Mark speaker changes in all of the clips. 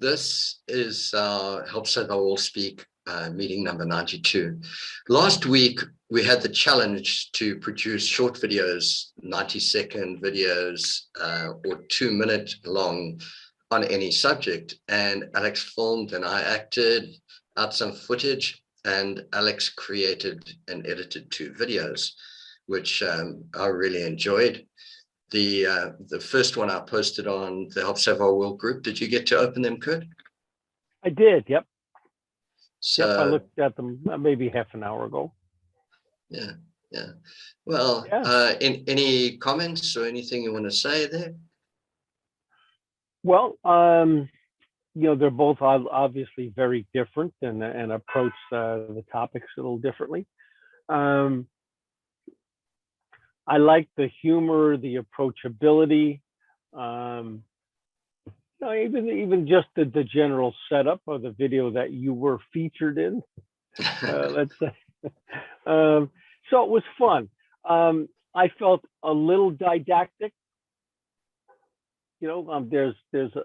Speaker 1: This is Help Save Our World Speak meeting number 92. Last week, we had the challenge to produce short videos, 90-second videos or 2-minute long on any subject. And Alex filmed and I acted out some footage, and Alex created and edited 2 videos, which I really enjoyed. The first one I posted on the Help Save Our World group. Did you get to open them, Kurt?
Speaker 2: I did, yep.
Speaker 1: So,
Speaker 2: yep, I looked at them maybe half an hour ago.
Speaker 1: Yeah. Well,
Speaker 2: yeah.
Speaker 1: Any comments or anything you want to say there?
Speaker 2: Well, they're both obviously very different and approach the topics a little differently. I like the humor, the approachability, even just the general setup of the video that you were featured in, let's say. So it was fun. I felt a little didactic. There's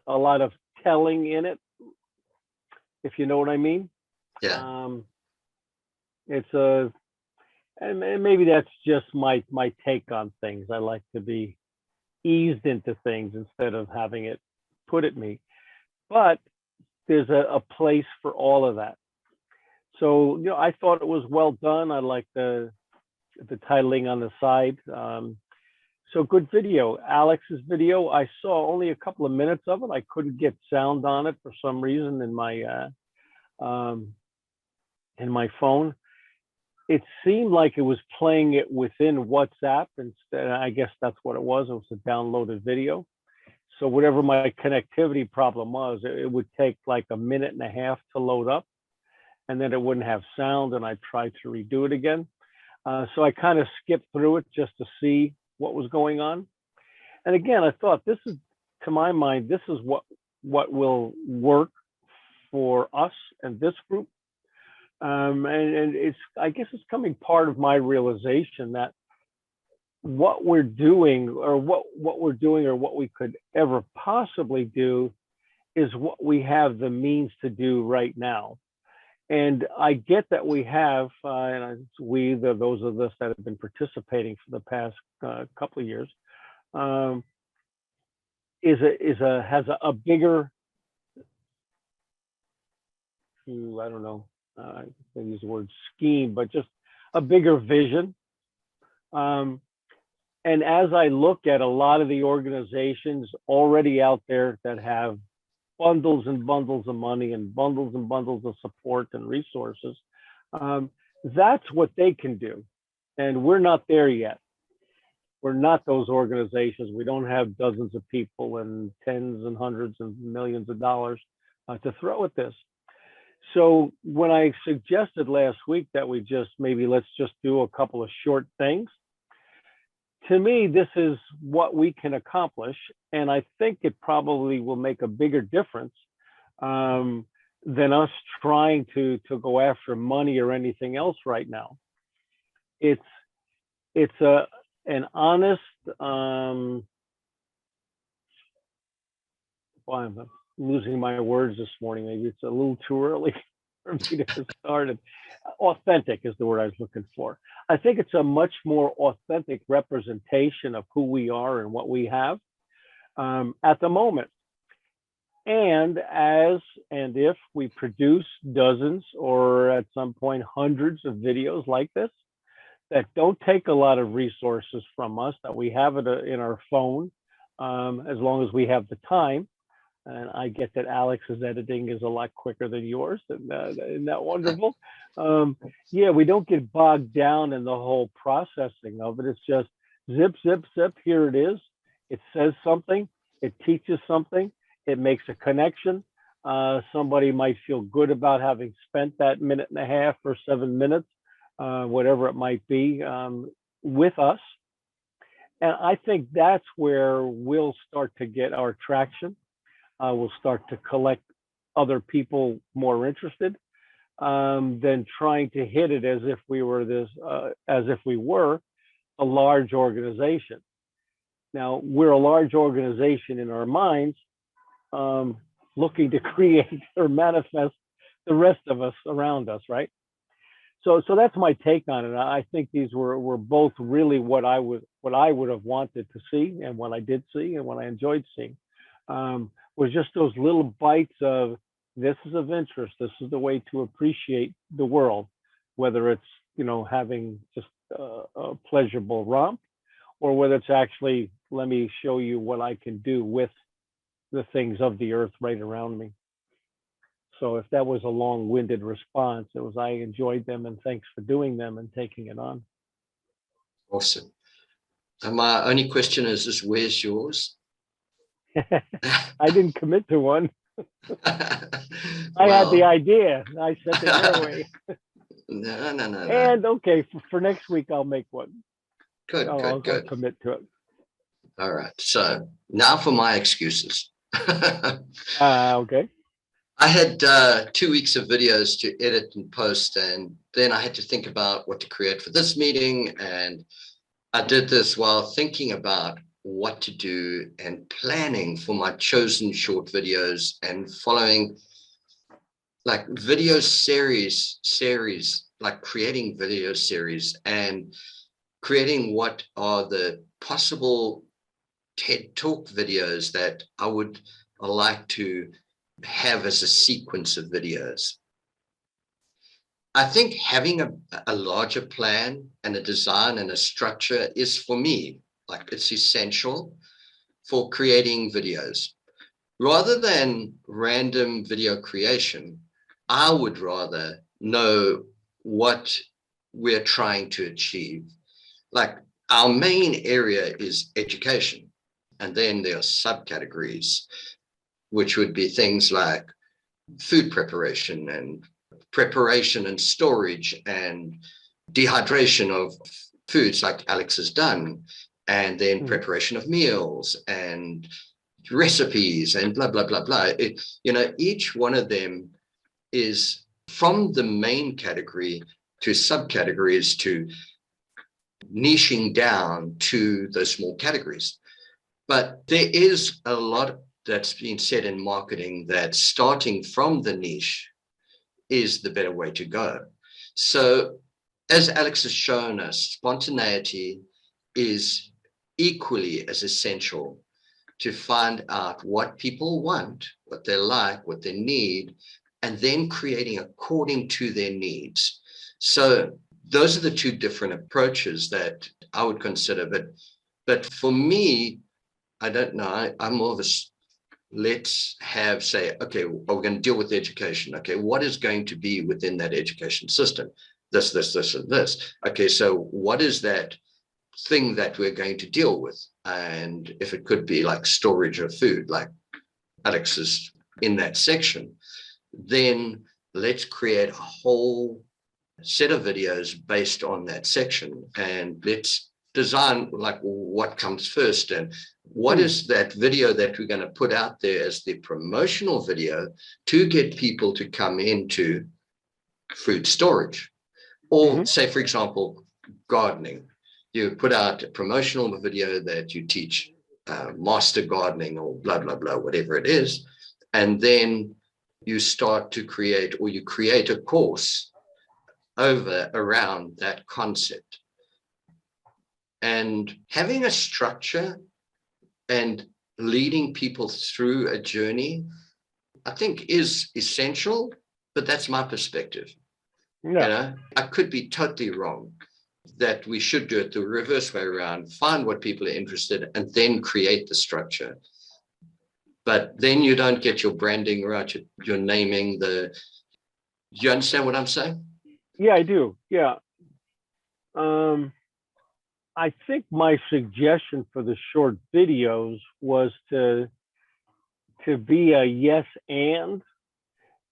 Speaker 2: a lot of telling in it, if you know what I mean.
Speaker 1: Yeah.
Speaker 2: And maybe that's just my take on things. I like to be eased into things instead of having it put at me. But there's a place for all of that. So I thought it was well done. I like the titling on the side. So good video. Alex's video, I saw only a couple of minutes of it. I couldn't get sound on it for some reason in my phone. It seemed like it was playing it within WhatsApp instead. I guess that's what it was. It was a downloaded video. So whatever my connectivity problem was, it would take like a minute and a half to load up, and then it wouldn't have sound, and I tried to redo it again. So I kind of skipped through it just to see what was going on. And again, I thought this is, to my mind, this is what will work for us and this group. And I guess it's coming part of my realization that what we're doing or what we could ever possibly do is what we have the means to do right now. And I get that we have, those of us that have been participating for the past couple of years, has a bigger, I don't know, I can use the word scheme, but just a bigger vision. And as I look at a lot of the organizations already out there that have bundles and bundles of money and bundles of support and resources, that's what they can do. And we're not there yet. We're not those organizations. We don't have dozens of people and tens and hundreds of millions of dollars to throw at this. So when I suggested last week that we let's just do a couple of short things, to me, this is what we can accomplish. And I think it probably will make a bigger difference than us trying to go after money or anything else right now. It's an honest, I'm losing my words this morning. Maybe it's a little too early for me to get started. Authentic is the word I was looking for. I think it's a much more authentic representation of who we are and what we have at the moment. And if we produce dozens or at some point hundreds of videos like this that don't take a lot of resources from us, that we have it in our phone, as long as we have the time. And I get that Alex's editing is a lot quicker than yours. Isn't that wonderful? Yeah, we don't get bogged down in the whole processing of it. It's just zip, zip, zip. Here it is. It says something. It teaches something. It makes a connection. Somebody might feel good about having spent that minute and a half or 7 minutes, whatever it might be, with us. And I think that's where we'll start to get our traction. We'll start to collect other people more interested than trying to hit it as if we were a large organization. Now, we're a large organization in our minds, looking to create or manifest the rest of us around us, right? So that's my take on it. I think these were both really what I would have wanted to see, and what I did see, and what I enjoyed seeing, was just those little bites of, this is of interest. This is the way to appreciate the world, whether it's, having just a pleasurable romp, or whether it's actually, let me show you what I can do with the things of the earth right around me. So if that was a long-winded response, it was, I enjoyed them, and thanks for doing them and taking it on.
Speaker 1: Awesome. And my only question is where's yours?
Speaker 2: I didn't commit to one. I had the idea. I sent it your way.
Speaker 1: No.
Speaker 2: And okay, for next week, I'll make one.
Speaker 1: Good.
Speaker 2: I'll commit to it.
Speaker 1: All right. So now for my excuses.
Speaker 2: Okay.
Speaker 1: I had 2 weeks of videos to edit and post, and then I had to think about what to create for this meeting. And I did this while thinking about what to do and planning for my chosen short videos, and following like video series, like creating video series and creating what are the possible TED Talk videos that I would like to have as a sequence of videos. I think having a larger plan and a design and a structure is, for me, like, it's essential for creating videos. Rather than random video creation, I would rather know what we're trying to achieve. Like, our main area is education, and then there are subcategories, which would be things like food preparation and storage and dehydration of foods, like Alex has done, and then preparation of meals and recipes and blah, blah, blah, blah. Each one of them is from the main category to subcategories to niching down to those small categories. But there is a lot that's been said in marketing that starting from the niche is the better way to go. So as Alex has shown us, spontaneity is equally as essential to find out what people want, what they like, what they need, and then creating according to their needs. So those are the two different approaches that I would consider. But for me, I don't know, I'm more of a, let's say, okay, we're going to deal with education. Okay, what is going to be within that education system? This, and this. Okay, so what is that thing that we're going to deal with? And if it could be like storage of food, like Alex is in that section, then let's create a whole set of videos based on that section, and let's design like what comes first, and what is that video that we're going to put out there as the promotional video to get people to come into food storage. Or say, for example, gardening. You put out a promotional video that you teach master gardening or blah, blah, blah, whatever it is. And then you start to create, or you create a course around that concept. And having a structure and leading people through a journey, I think, is essential, but that's my perspective. Yeah. I could be totally wrong, that we should do it the reverse way around, find what people are interested in, and then create the structure. But then you don't get your branding right, your naming, you understand what I'm saying?
Speaker 2: Yeah, I do. Yeah. I think my suggestion for the short videos was to be a yes and.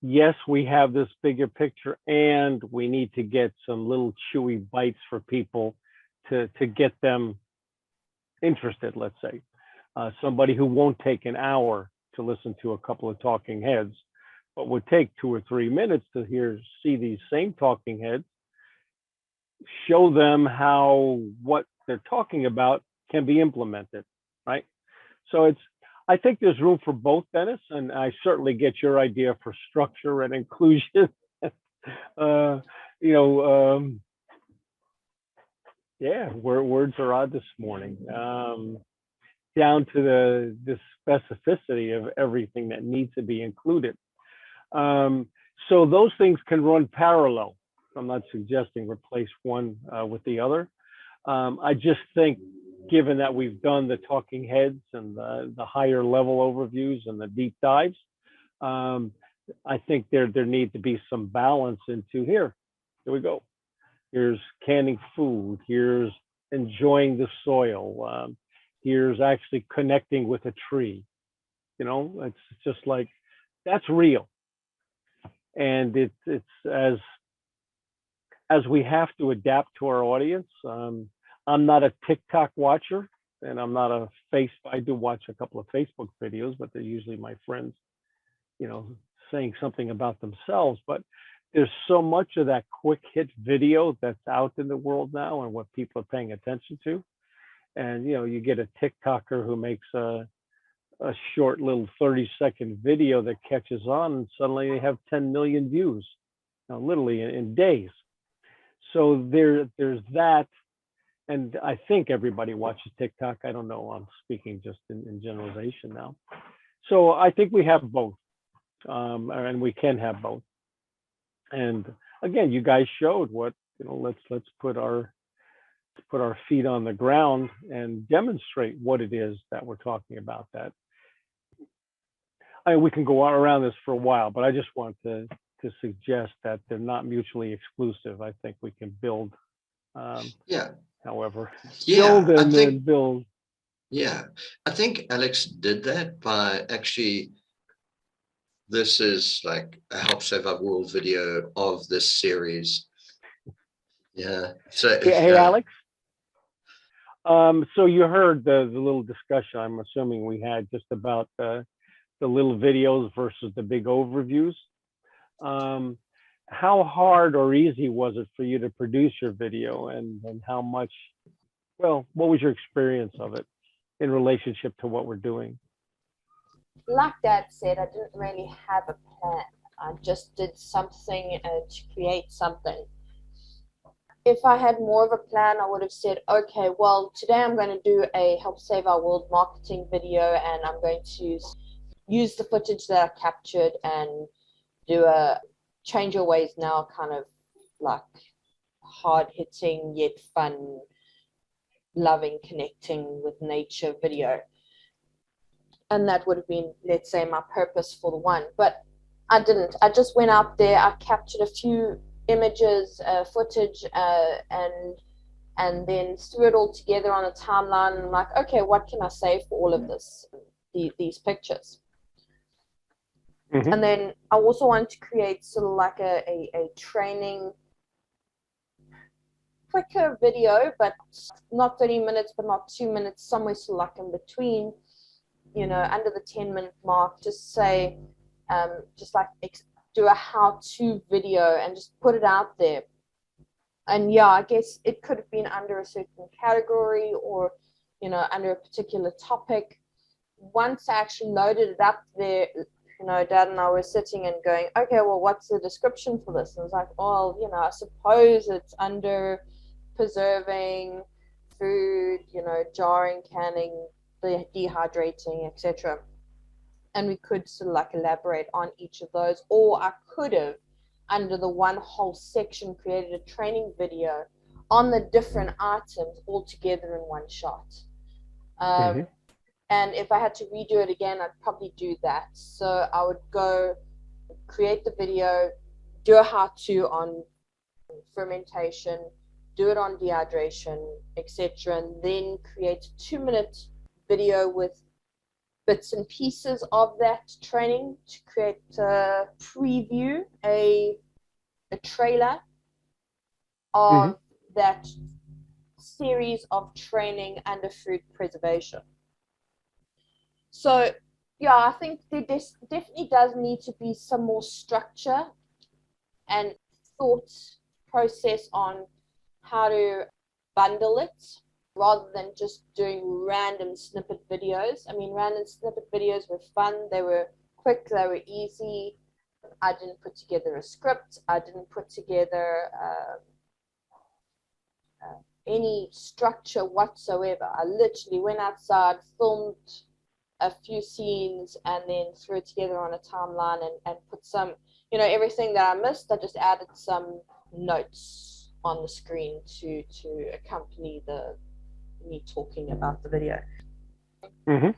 Speaker 2: Yes, we have this bigger picture, and we need to get some little chewy bites for people to get them interested, let's say. Somebody who won't take an hour to listen to a couple of talking heads, but would take 2 or 3 minutes to see these same talking heads, show them how what they're talking about can be implemented, right? So I think there's room for both, Dennis, and I certainly get your idea for structure and inclusion. uh, you know, yeah, words are odd this morning. Down to the specificity of everything that needs to be included. So those things can run parallel. I'm not suggesting replace one with the other. I just think, given that we've done the talking heads and the higher level overviews and the deep dives, I think there needs to be some balance into here. Here we go. Here's canning food. Here's enjoying the soil. Here's actually connecting with a tree. You know, it's just like, that's real. And it's as we have to adapt to our audience. I'm not a TikTok watcher, and I'm not a I do watch a couple of Facebook videos, but they're usually my friends, you know, saying something about themselves. But there's so much of that quick hit video that's out in the world now and what people are paying attention to. And, you know, you get a TikToker who makes a short little 30-second video that catches on, and suddenly they have 10 million views, you know, literally in days. So there's that. And I think everybody watches TikTok. I don't know. I'm speaking just in generalization now. So I think we have both, and we can have both. And again, you guys showed what, you know. Let's put our feet on the ground and demonstrate what it is that we're talking about. That, I mean, we can go around this for a while, but I just want to suggest that they're not mutually exclusive. I think we can build.
Speaker 1: Yeah.
Speaker 2: However,
Speaker 1: Yeah,
Speaker 2: build and then build.
Speaker 1: Yeah, I think Alex did that by actually, this is like a Help Save Our World video of this series. Yeah. So
Speaker 2: Hey, Alex. So you heard the little discussion, I'm assuming, we had just about the little videos versus the big overviews. How hard or easy was it for you to produce your video, and how much, well, what was your experience of it in relationship to what we're doing?
Speaker 3: Like Dad said, I didn't really have a plan. I just did something to create something. If I had more of a plan, I would have said, okay, well, today I'm going to do a Help Save Our World marketing video, and I'm going to use the footage that I captured and do a Change Your Ways Now kind of like hard-hitting yet fun, loving, connecting with nature video. And that would have been, let's say, my purpose for the one. But I didn't. I just went out there, I captured a few images, footage, and then threw it all together on a timeline. And I'm like, okay, what can I say for all of this, these pictures? Mm-hmm. And then I also wanted to create sort of like a training, quicker video, but not 30 minutes, but not 2 minutes, somewhere sort of like in between, you know, under the 10-minute mark. Just say, just like do a how-to video and just put it out there. And yeah, I guess it could have been under a certain category or, you know, under a particular topic. Once I actually loaded it up there, you know, Dad and I were sitting and going, okay, well, what's the description for this? And I was like, well, you know, I suppose it's under preserving food, you know, jarring, canning, dehydrating, etc. And we could sort of like elaborate on each of those. Or I could have, under the one whole section, created a training video on the different items all together in one shot. Mm-hmm. And if I had to redo it again, I'd probably do that. So I would go create the video, do a how-to on fermentation, do it on dehydration, etc., and then create a 2-minute video with bits and pieces of that training to create a preview, a trailer of that series of training under food preservation. So, yeah, I think there definitely does need to be some more structure and thought process on how to bundle it rather than just doing random snippet videos. I mean, random snippet videos were fun. They were quick. They were easy. I didn't put together a script. I didn't put together any structure whatsoever. I literally went outside, filmed a few scenes, and then threw it together on a timeline and put some, everything that I missed, I just added some notes on the screen to accompany me talking about the video.
Speaker 2: Mm-hmm.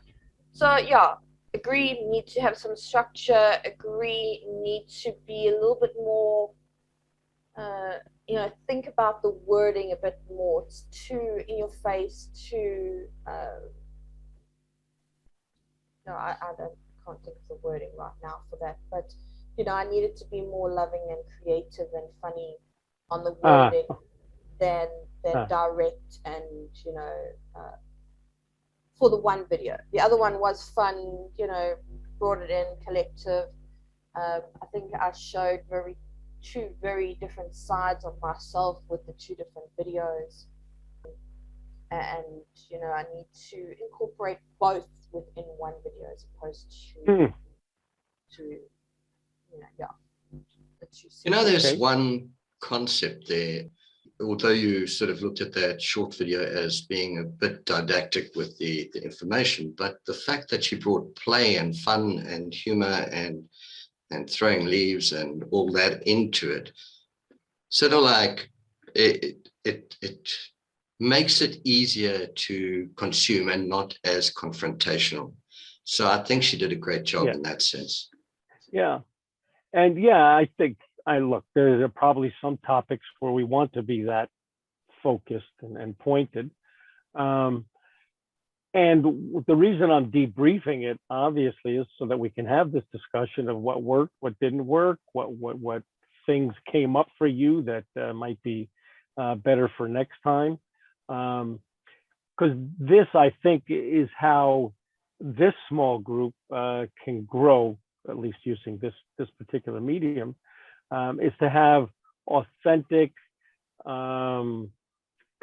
Speaker 3: So yeah, agree, need to have some structure, agree, need to be a little bit more, think about the wording a bit more. It's too in your face, too, I can't think of the wording right now for that, but, I needed to be more loving and creative and funny on the wording than direct and, for the one video. The other one was fun, brought it in, collective. I think I showed two very different sides of myself with the two different videos. And, I need to incorporate both within one video as opposed to the two.
Speaker 1: There's one concept there, although you sort of looked at that short video as being a bit didactic with the information, but the fact that she brought play and fun and humor and throwing leaves and all that into it, sort of like it makes it easier to consume and not as confrontational. So I think she did a great job in that sense.
Speaker 2: Yeah. And I think there's probably some topics where we want to be that focused and pointed. And the reason I'm debriefing it, obviously, is so that we can have this discussion of what worked, what didn't work, what things came up for you that might be better for next time. Because this, I think, is how this small group can grow, at least using this particular medium, is to have authentic,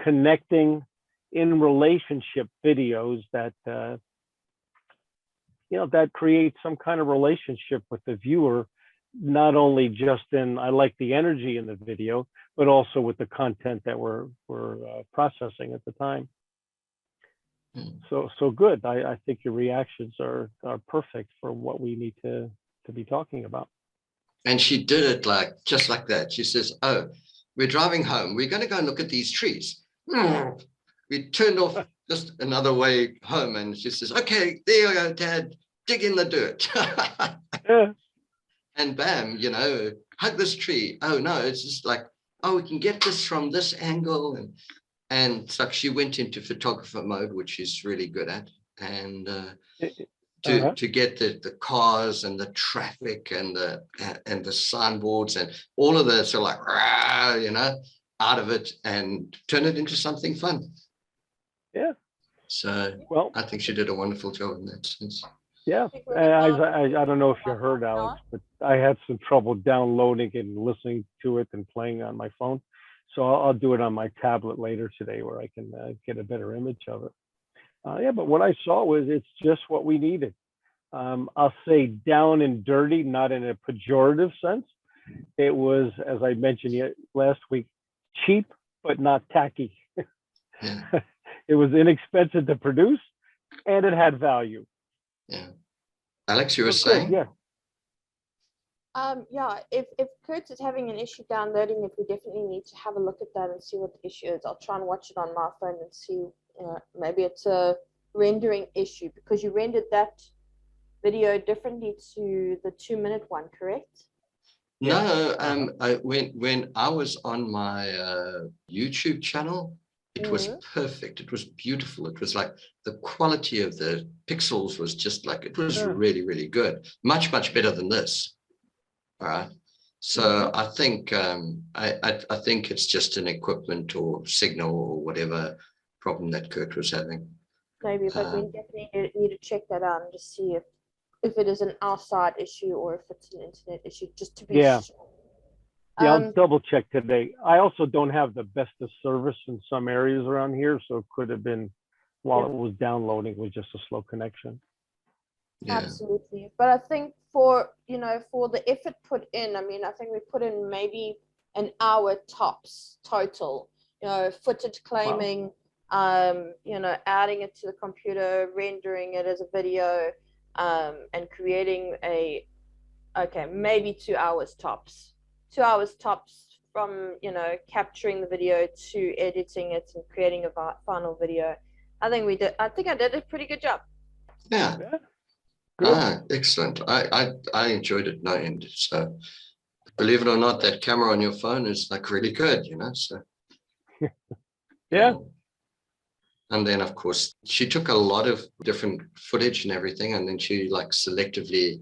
Speaker 2: connecting, in relationship videos that that create some kind of relationship with the viewer, not only just in I like the energy in the video, but also with the content that we're processing at the time. So good. I think your reactions are perfect for what we need to be talking about.
Speaker 1: And she did it just like that. She says, "Oh, we're driving home. We're going to go and look at these trees." We turned off just another way home, and she says, "Okay, there you go, Dad. Dig in the dirt." And bam, hug this tree. Oh no, it's just like, oh, we can get this from this angle, and so she went into photographer mode, which she's really good at, and to get the cars and the traffic and the signboards and all of that, so like, out of it and turn it into something fun. Yeah. So well, I think she did a wonderful job in that sense.
Speaker 2: Yeah, I don't know if you heard, Alex, but I had some trouble downloading it and listening to it and playing on my phone. So I'll do it on my tablet later today where I can get a better image of it. But what I saw was it's just what we needed. I'll say down and dirty, not in a pejorative sense. It was, as I mentioned last week, cheap, but not tacky.
Speaker 1: Yeah.
Speaker 2: It was inexpensive to produce, and it had value.
Speaker 1: Yeah. Alex, you were saying?
Speaker 2: Yeah.
Speaker 3: If Kurt is having an issue downloading it, we definitely need to have a look at that and see what the issue is. I'll try and watch it on my phone and see, maybe it's a rendering issue, because you rendered that video differently to the 2-minute one, correct?
Speaker 1: No, when I was on my YouTube channel, it was perfect. It was beautiful. It was like the quality of the pixels was just like, it was really, really good. Much, much better than this. All right. So I think I think it's just an equipment or signal or whatever problem that Kurt was having.
Speaker 3: Maybe, but we definitely need to check that out and just see if it is an outside issue or if it's an internet issue, just to be sure.
Speaker 2: Yeah, I'll double check today. I also don't have the best of service in some areas around here, so it could have been while it was downloading, it was just a slow connection.
Speaker 1: Yeah.
Speaker 3: Absolutely. But I think for, for the effort put in, I mean, I think we put in maybe an hour tops total, footage claiming, adding it to the computer, rendering it as a video, and creating maybe 2 hours tops. 2 hours tops from, capturing the video to editing it and creating a final video. I think I did a pretty good job.
Speaker 1: Yeah.
Speaker 2: Good.
Speaker 1: Excellent. I enjoyed it no end. So believe it or not, that camera on your phone is like really good, so.
Speaker 2: Yeah.
Speaker 1: And then of course she took a lot of different footage and everything, and then she like selectively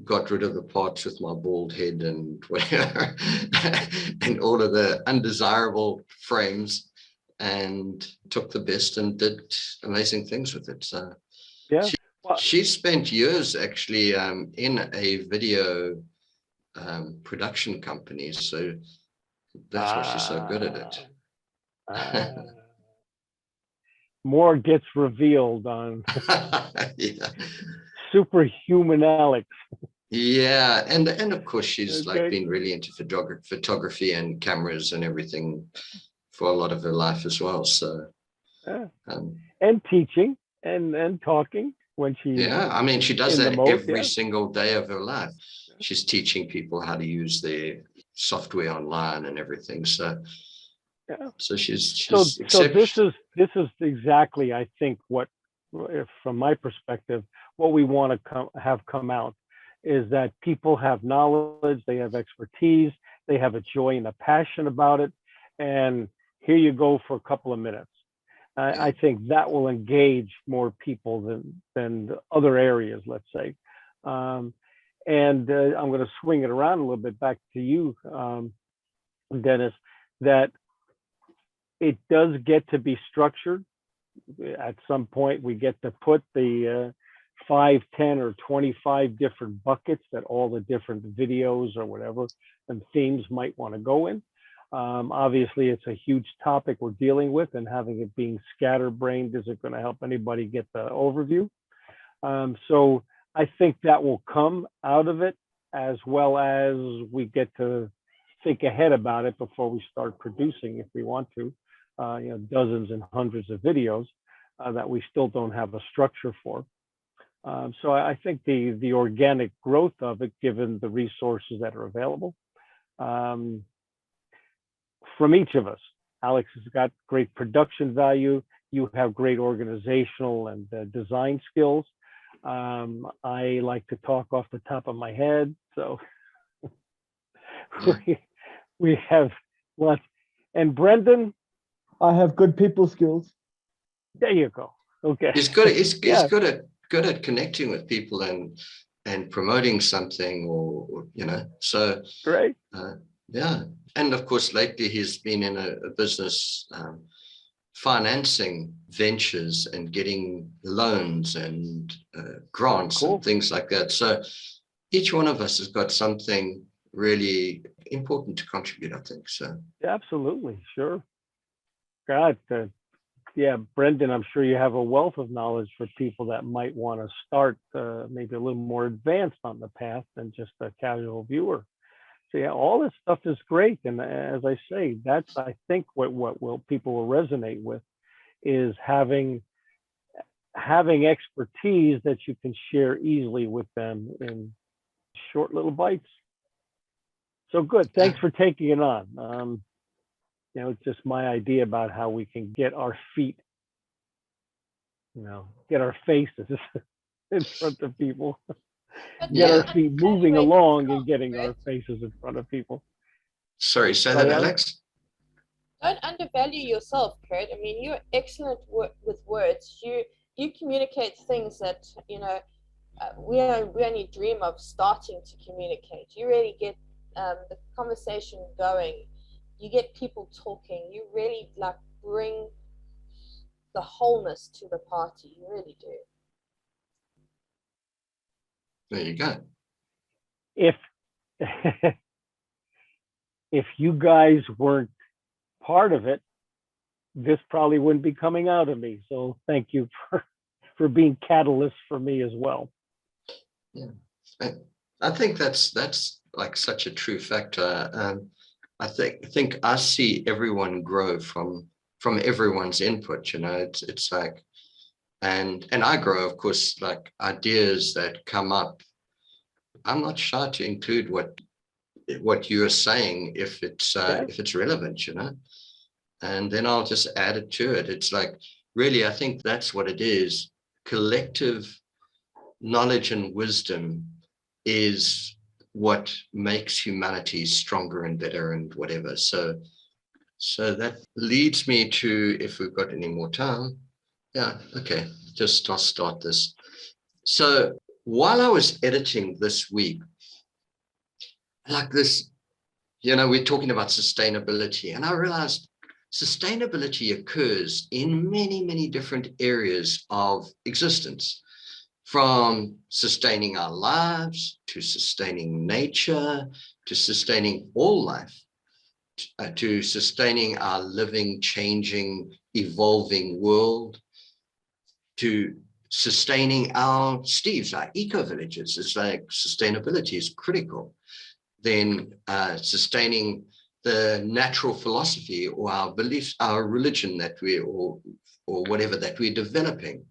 Speaker 1: got rid of the parts with my bald head and whatever and all of the undesirable frames, and took the best and did amazing things with it. So
Speaker 2: yeah.
Speaker 1: she spent years actually in a video production company, so that's why she's so good at it.
Speaker 2: More gets revealed on
Speaker 1: Yeah.
Speaker 2: Superhuman Alex.
Speaker 1: Yeah, and of course she's like been really into photography and cameras and everything for a lot of her life as well. So
Speaker 2: and teaching and talking when she
Speaker 1: I mean she does that
Speaker 2: mode,
Speaker 1: every single day of her life. She's teaching people how to use their software online and everything. So so she's
Speaker 2: so this is exactly, I think, what, from my perspective, what we want to have come out is that people have knowledge, they have expertise, they have a joy and a passion about it, and here you go for a couple of minutes. I think that will engage more people than other areas, let's say. And I'm going to swing it around a little bit back to you, Denis, that it does get to be structured. At some point, we get to put the 5, 10, or 25 different buckets that all the different videos or whatever and themes might want to go in. Obviously, it's a huge topic we're dealing with, and having it being scatterbrained isn't going to help anybody get the overview. So I think that will come out of it, as well as we get to think ahead about it before we start producing, if we want to, dozens and hundreds of videos that we still don't have a structure for. So I think the organic growth of it, given the resources that are available, from each of us. Alex has got great production value. You have great organizational and design skills. I like to talk off the top of my head, so we have lots. And Brendan,
Speaker 4: I have good people skills.
Speaker 2: There you go. Okay.
Speaker 1: He's good. He's good at connecting with people and promoting something, or So
Speaker 2: great.
Speaker 1: And of course, lately he's been in a business financing ventures and getting loans and grants and things like that. So each one of us has got something really important to contribute, I think. So
Speaker 2: absolutely, sure. God, Brendan, I'm sure you have a wealth of knowledge for people that might want to start maybe a little more advanced on the path than just a casual viewer. So all this stuff is great, and as I say, that's, I think, what people will resonate with is having expertise that you can share easily with them in short little bites. So good. Thanks for taking it on. It's just my idea about how we can get our feet, get our faces in front of people. Get our feet moving along and getting our faces in front of people.
Speaker 1: Sorry, say that, Alex?
Speaker 3: Don't undervalue yourself, Kurt. I mean, you're excellent with words. You communicate things that, we only dream of starting to communicate. You really get the conversation going. You get people talking. You really bring the wholeness to the party. You really do.
Speaker 1: There you go.
Speaker 2: If if you guys weren't part of it, this probably wouldn't be coming out of me. So thank you for being catalyst for me as well.
Speaker 1: Yeah, I think that's like such a true factor. I think I see everyone grow from everyone's input. You know, it's like, and I grow, of course, like ideas that come up. I'm not shy to include what you are saying if it's relevant, you know, and then I'll just add it to it. It's like, really, I think that's what it is. Collective knowledge and wisdom is what makes humanity stronger and better and whatever. So that leads me to, if we've got any more time. Yeah, okay, I'll start this. So while I was editing this week, like this, you know, we're talking about sustainability, and I realized sustainability occurs in many, many different areas of existence, from sustaining our lives to sustaining nature, to sustaining all life, to sustaining our living, changing, evolving world, to sustaining our eco-villages. It's like sustainability is critical. Then sustaining the natural philosophy or our beliefs, our religion that or whatever that we're developing,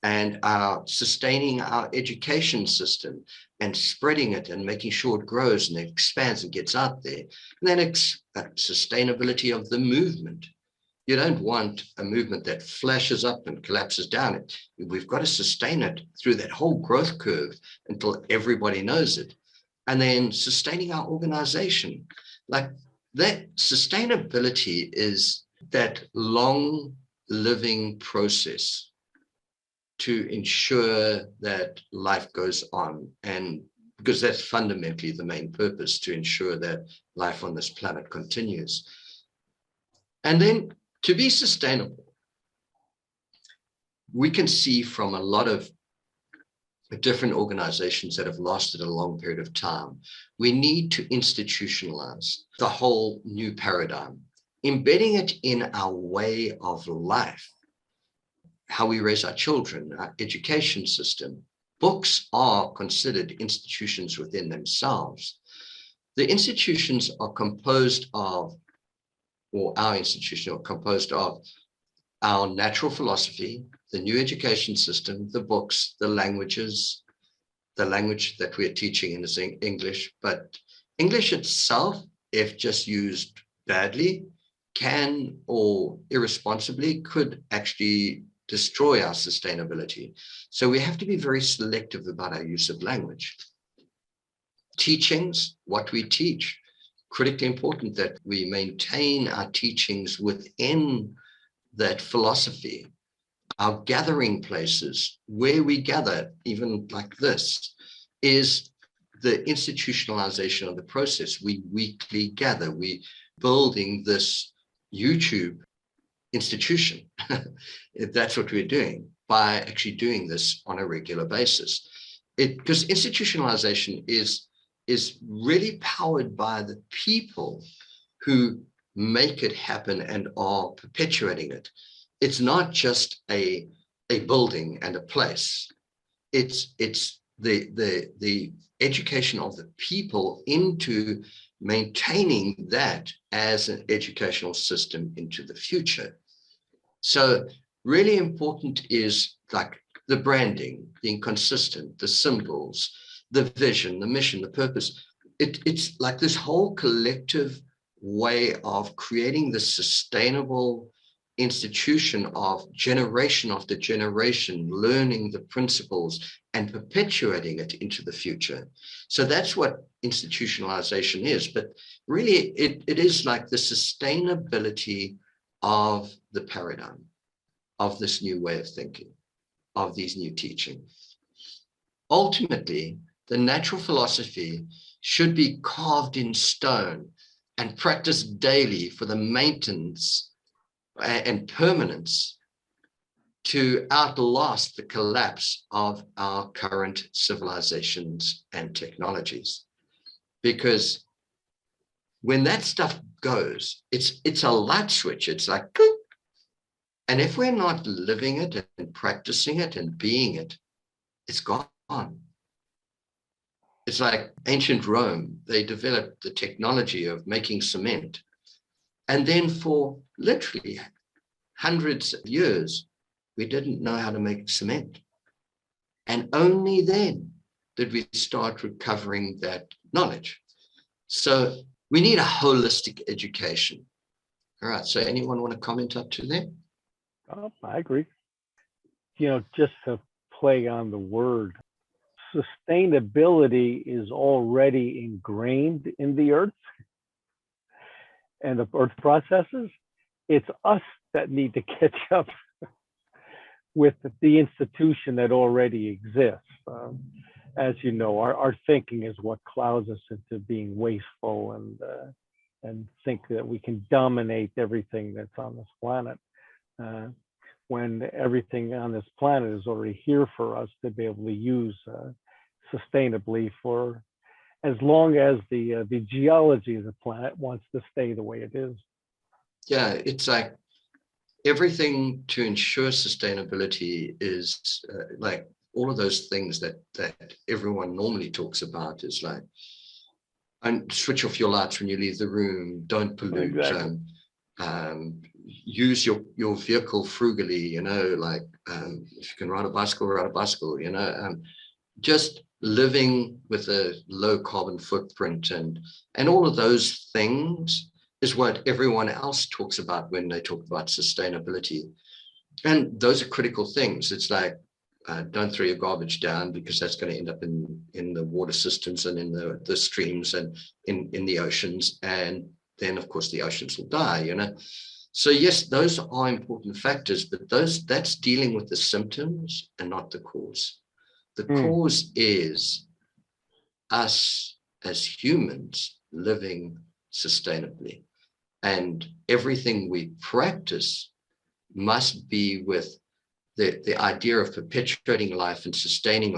Speaker 1: and sustaining our education system and spreading it and making sure it grows and it expands and gets out there. And then sustainability of the movement. You don't want a movement that flashes up and collapses down. We've got to sustain it through that whole growth curve until everybody knows it. And then sustaining our organization. Like that sustainability is that long living process to ensure that life goes on, and because that's fundamentally the main purpose, to ensure that life on this planet continues. And then to be sustainable, we can see from a lot of different organizations that have lasted a long period of time, we need to institutionalize the whole new paradigm, embedding it in our way of life, how we raise our children, our education system. Books are considered institutions within themselves. The institutions are composed of, or our institution are composed of, our natural philosophy, the new education system, the books, the languages, the language that we're teaching is English, but English itself, if just used badly, can, or irresponsibly, could actually destroy our sustainability. So we have to be very selective about our use of language. Teachings, what we teach, critically important that we maintain our teachings within that philosophy. Our gathering places, where we gather, even like this, is the institutionalization of the process. We weekly gather, we building this YouTube institution. If that's what we're doing, by actually doing this on a regular basis. Because institutionalization is really powered by the people who make it happen and are perpetuating it. It's not just a building and a place. It's the education of the people into maintaining that as an educational system into the future. So really important is like the branding, being consistent, the symbols, the vision, the mission, the purpose. It's like this whole collective way of creating the sustainable institution of generation after generation, learning the principles and perpetuating it into the future. So that's what institutionalization is. But really, it is like the sustainability of the paradigm, of this new way of thinking, of these new teachings. Ultimately, the natural philosophy should be carved in stone and practiced daily for the maintenance and permanence to outlast the collapse of our current civilizations and technologies. Because when that stuff goes, it's a light switch. It's like, click. And if we're not living it and practicing it and being it, it's gone. It's like ancient Rome. They developed the technology of making cement. And then for literally hundreds of years, we didn't know how to make cement. And only then did we start recovering that knowledge. So we need a holistic education. All right, so anyone want to comment up to that?
Speaker 2: Oh, I agree. Just to play on the word, sustainability is already ingrained in the earth and the earth processes. It's us that need to catch up with the institution that already exists. As you know, our thinking is what clouds us into being wasteful and think that we can dominate everything that's on this planet. When everything on this planet is already here for us to be able to use sustainably for as long as the geology of the planet wants to stay the way it is.
Speaker 1: Yeah, it's like everything to ensure sustainability is like all of those things that everyone normally talks about is like, and switch off your lights when you leave the room, don't pollute,
Speaker 2: Exactly.
Speaker 1: Use your vehicle frugally, like if you can ride a bicycle, just living with a low carbon footprint and all of those things is what everyone else talks about when they talk about sustainability. And those are critical things. It's like, don't throw your garbage down because that's going to end up in the water systems and in the streams and in the oceans. And then, of course, the oceans will die, So yes, those are important factors, but that's dealing with the symptoms and not the cause. The cause is us as humans living sustainably. And everything we practice must be with the idea of perpetuating life and sustaining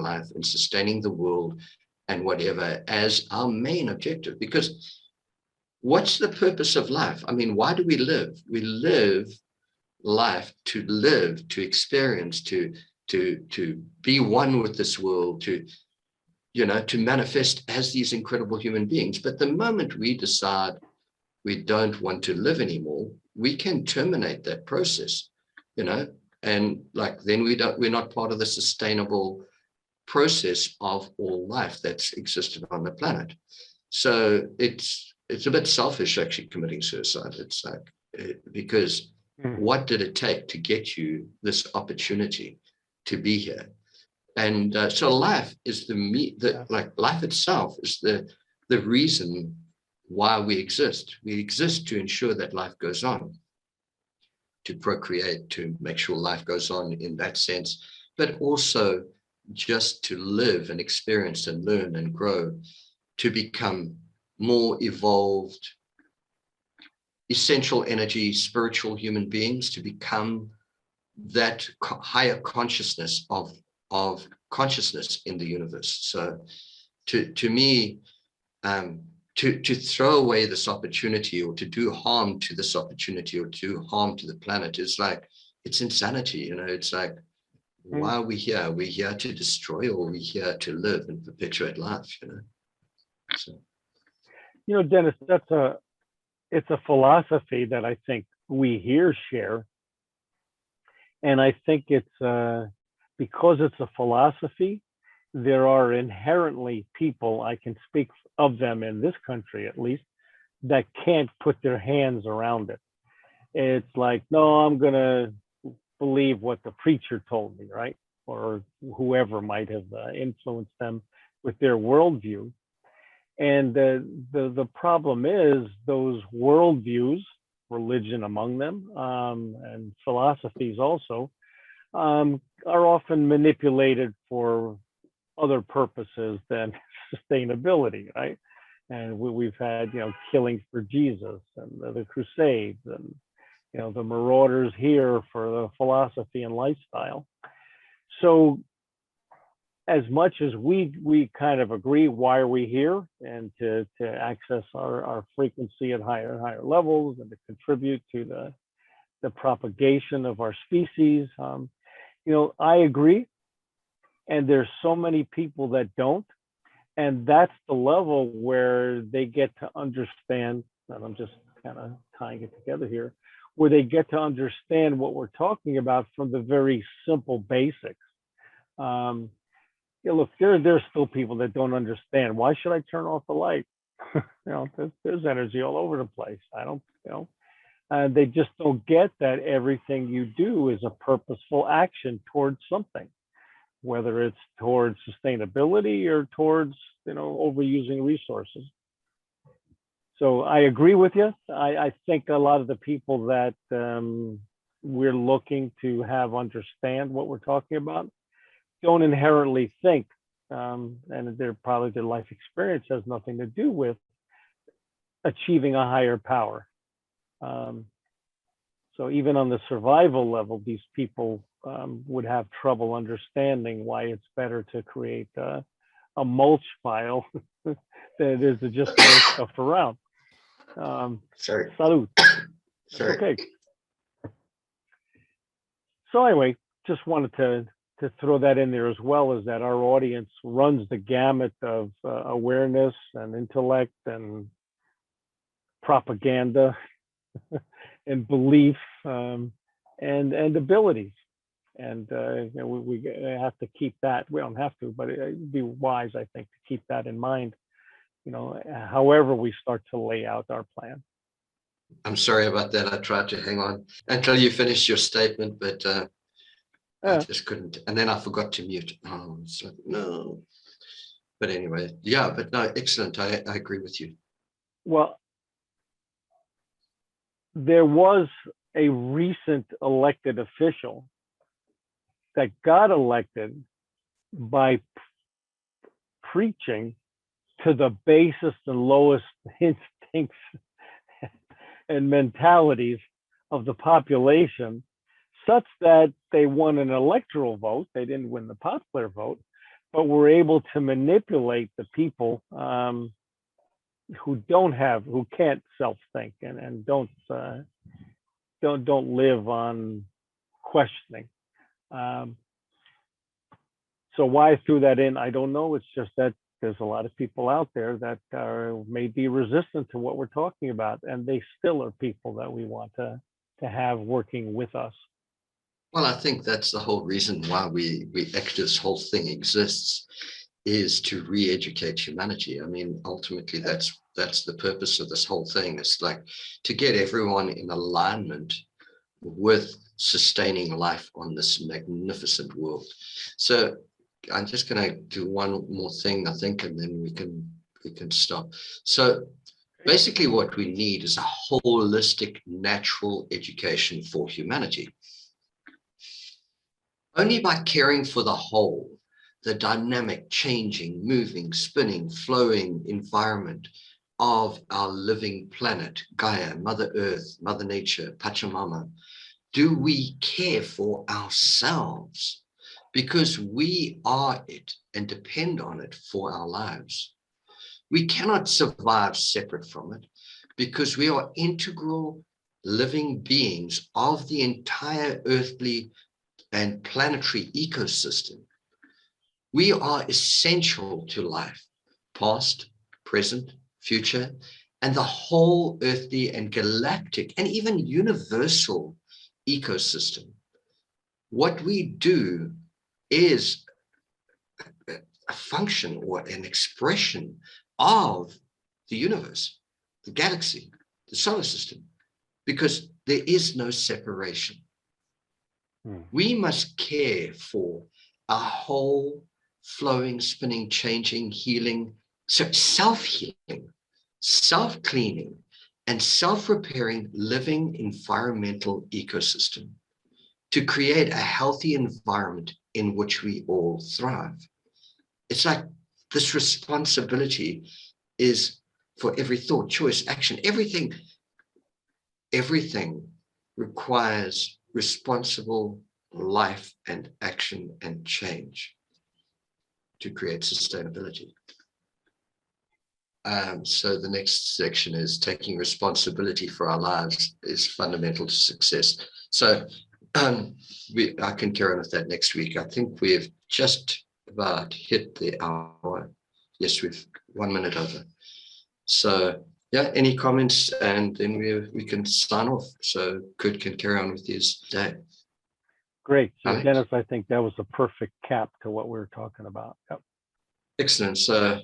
Speaker 1: the world and whatever as our main objective. Because what's the purpose of life? I mean, why do we live? We live life to experience, to be one with this world, to manifest as these incredible human beings. But the moment we decide we don't want to live anymore, we can terminate that process, and like then we're not part of the sustainable process of all life that's existed on the planet. So it's a bit selfish actually committing suicide. It's like because what did it take to get you this opportunity to be here? And so life is like life itself is the reason why we exist. We exist to ensure that life goes on, to procreate, to make sure life goes on in that sense, but also just to live and experience and learn and grow, to become more evolved, essential energy, spiritual human beings, to become that higher consciousness of consciousness in the universe. So to me, to throw away this opportunity or to do harm to this opportunity or do harm to the planet is like, it's insanity. It's like, why are we here? Are we here to destroy or are we here to live and perpetuate life? So.
Speaker 2: Dennis, it's a philosophy that I think we here share. And I think it's because it's a philosophy, there are inherently people, I can speak of them in this country at least, that can't put their hands around it. It's like, no, I'm going to believe what the preacher told me, right? Or whoever might have influenced them with their worldview. And the problem is those worldviews, religion among them, and philosophies also, are often manipulated for other purposes than sustainability, right? And we've had, killings for Jesus and the Crusades and, the marauders here for the philosophy and lifestyle. So as much as we kind of agree, why are we here, and to access our frequency at higher and higher levels, and to contribute to the propagation of our species. I agree, and there's so many people that don't, and that's the level where they get to understand, and I'm just kind of tying it together here, where they get to understand what we're talking about from the very simple basics. Look, there's still people that don't understand. Why should I turn off the light? There's energy all over the place. I don't, they just don't get that everything you do is a purposeful action towards something, whether it's towards sustainability or towards, overusing resources. So I agree with you. I think a lot of the people that we're looking to have understand what we're talking about don't inherently think, and their life experience has nothing to do with achieving a higher power. So even on the survival level, these people would have trouble understanding why it's better to create a mulch pile than it is to just throw stuff around.
Speaker 1: Sorry.
Speaker 2: Salute.
Speaker 1: Sorry.
Speaker 2: Okay. So anyway, just wanted to throw that in there, as well as that our audience runs the gamut of awareness and intellect and propaganda and belief, and abilities. And we have to keep that. We don't have to, but it'd be wise, I think, to keep that in mind, however we start to lay out our plan.
Speaker 1: I'm sorry about that. I tried to hang on until you finished your statement, but I just couldn't. And then I forgot to mute. Oh, it's like, no. But anyway, yeah, but no, excellent. I agree with you.
Speaker 2: Well, there was a recent elected official that got elected by preaching to the basest and lowest instincts and mentalities of the population, such that they won an electoral vote. They didn't win the popular vote, but were able to manipulate the people who can't self-think and don't live on questioning. So why I threw that in, I don't know. It's just that there's a lot of people out there that may be resistant to what we're talking about, and they still are people that we want to have working with us.
Speaker 1: Well, I think that's the whole reason why this whole thing exists, is to re-educate humanity. I mean, ultimately, that's the purpose of this whole thing. It's like to get everyone in alignment with sustaining life on this magnificent world. So I'm just going to do one more thing, I think, and then we can stop. So basically what we need is a holistic, natural education for humanity. Only by caring for the whole, the dynamic, changing, moving, spinning, flowing environment of our living planet, Gaia, Mother Earth, Mother Nature, Pachamama, do we care for ourselves, because we are it and depend on it for our lives. We cannot survive separate from it, because we are integral living beings of the entire earthly and planetary ecosystem. We are essential to life, past, present, future, and the whole earthly and galactic and even universal ecosystem. What we do is a function or an expression of the universe, the galaxy, the solar system, because there is no separation. We must care for our whole flowing, spinning, changing, healing, so self-healing, self-cleaning, and self-repairing living environmental ecosystem to create a healthy environment in which we all thrive. It's like this responsibility is for every thought, choice, action, everything requires responsible life and action and change. to create sustainability. So the next section is taking responsibility for our lives is fundamental to success. So I can carry on with that next week. I think we've just about hit the hour. Yes, we've 1 minute over. So yeah, any comments, and then we can sign off. So Kurt can carry on with his day.
Speaker 2: Great. So
Speaker 1: Alex?
Speaker 2: Dennis, I think that was a perfect cap to what we were talking about. Yep.
Speaker 1: Excellent. So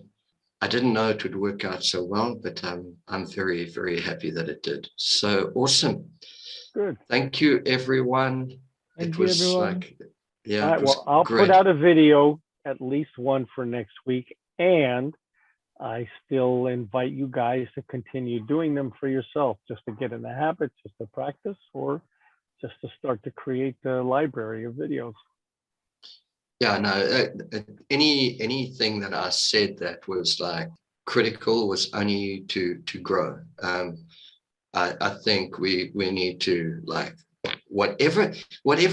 Speaker 1: I didn't know it would work out so well, but I'm very, very happy that it did. So awesome.
Speaker 2: Good.
Speaker 1: Thank you, everyone.
Speaker 4: Thank
Speaker 1: It
Speaker 4: you,
Speaker 1: was
Speaker 4: everyone.
Speaker 1: like, yeah,
Speaker 2: All
Speaker 1: it
Speaker 2: right.
Speaker 1: was
Speaker 2: Well, I'll
Speaker 1: great.
Speaker 2: put out a video, at least one for next week. And I still invite you guys to continue doing them for yourself, just to get in the habit, just to practice, or just to start to create a library of videos.
Speaker 1: Yeah, no, anything that I said that was like critical was only to grow. I think we need to, like, whatever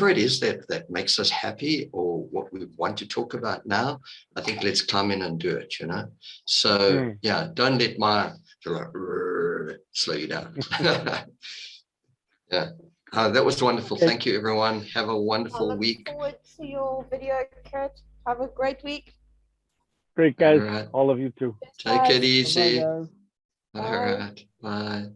Speaker 1: it is that makes us happy, or what we want to talk about now, I think let's come in and do it, you know. So yeah, don't let my slow you down. Yeah. That was wonderful.
Speaker 2: Okay.
Speaker 1: Thank you, everyone. Have a
Speaker 3: I
Speaker 1: wonderful
Speaker 3: look
Speaker 1: week.
Speaker 3: forward to your video, Kurt. Have a great week.
Speaker 2: Great, guys.
Speaker 1: All right.
Speaker 2: All of you too.
Speaker 1: Take it
Speaker 3: Bye.
Speaker 1: easy.
Speaker 4: Bye, guys.
Speaker 1: All
Speaker 3: Bye.
Speaker 1: right. Bye.